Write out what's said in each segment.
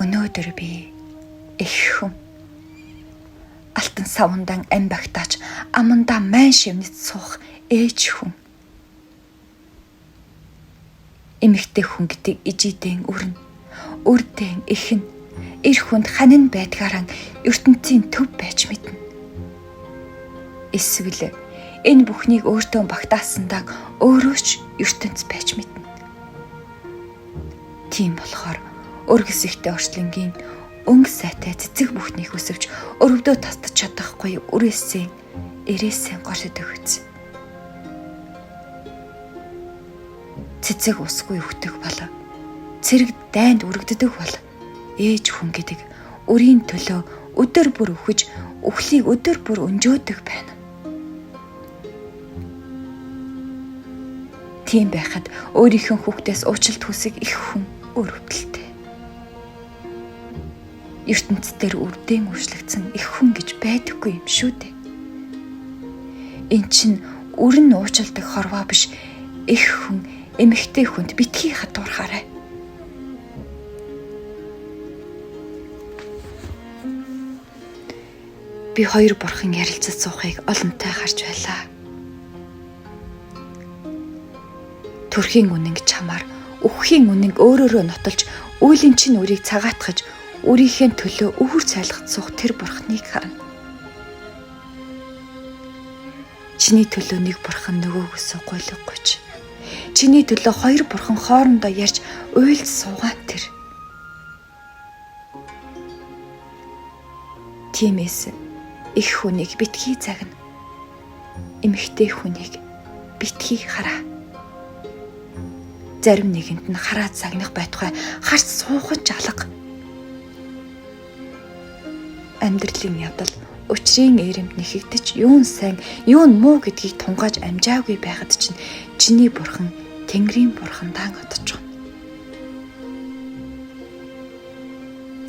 Өнөөдөр би их хүн алтан савндан ам багтаач амандаа майн шивнэт суух ээж хүн. Эмэгтэй хүн гэдэг ижидэн өрн, үрдэн ихэн, эр хүнд ханин байдгаараа ертөнцийн төв байж мэднэ. Эсвэл энэ бүхнийг өөртөө багтаасандаа өөрөө ч ертөнц байж мэднэ. Тийм болохоор өргөс ихтэй орчлонгийн өнгө сайтай цэцэг бүхнийг өсөвч өрөвдөө тастаж чадахгүй үрээсээ эрээсээ горсод өгч. Цэцэг усгүй өгдөг бол цэрэг дайнд үргддэг бол ээж хүн гэдэг өрийн төлөө өдөр бүр өхөж өхлийг өдөр бүр өнжөөдөг байна. Тийм байхад өөрийнхөө хүүхдээс уучлалт хүсэх их хүн өрөвдөлтэй. ертөнцийн үрдэн үржлэгдсэн их хүн гэж байдаггүй юм шүү дээ. Эн чин өрн уучилдаг хорвоо биш, их хүн эмэгтэй хүнд битгий хатуурхаарай. Би хоёр бурхан ярилцаж суухыг олонтой харж байлаа. Төрхийн үнэнг чамаар, үхэхийн үнэнг өөрөөрөө нотолж, үйлийн чин үрийг цагаатгаж, үрийнхээ төлөө өвөр цайлгад суух тэр бурханыг харна. Чиний төлөө нэг бурхан нөгөөгөө суугайлгүйч. Чиний төлөө хоёр бурхан хоорондоо ярьж уйлж суугаан тэр. Тиймээс их хүнийг битгий загна. Эмэгтэй хүнийг битгий хараа. Зарим нэгэнд нь хараад загнах байтугай харж суухаж алга. Амьдралын явдал учрын ээремд нэхэгдэж юун сайн, юун муу гэдгийг тунгааж амжаагүй байхад чинь чиний бурхан Тэнгэрийн бурхандаа одож байна.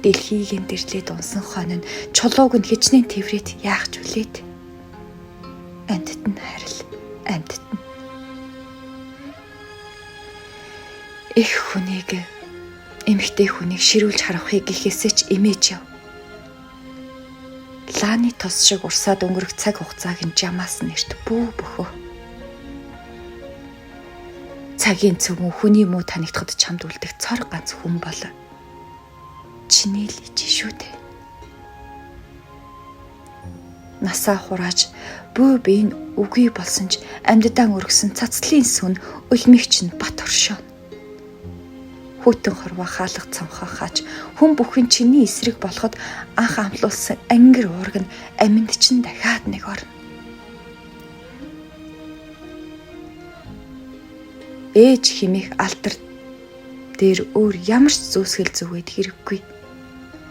Дэлхийг эндэрлээд унсан хойно чулууг нь хичнээн тэврээд яах ч үлээд. Амьтад нь харил, амьтад нь. Их хүнийг, эмэгтэй хүнийг ширүүлж харахыг гэхээсээ ч имэж яв. Лааны тос шиг урсаад өнгөрөх цаг хугацааг нь жамаас нэрт бүү бөхөө. Цагийн цөмөн хүний муу танигдахад чамд үлдэх цор ганц хүн бол чиний л ич шүү дээ. Насаа хурааж бүү биеийн үгүй болсон ч амьддаа өргөсөн цацлын сүн өлмөгч нь бат оршоо. Хүүтэн хорвоо хаалга цамхаа хааж хүн бүхэн чиний эсрэг болоход анх амлуулсан ангир уург нь аминд чинь дахиад нэг орно. Ээж химих алтар дээр өөр ямар ч зөөсгөл зүгээд хэрэггүй.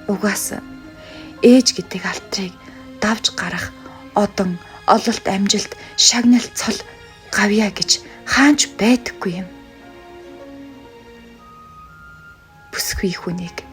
Угаасаа ээж гэдэг алтрыг давж гарах одон, ололт, амжилт, шагналт, цол, гавья гэж хаанч байдаггүй юм. Бүсгүй хүнийг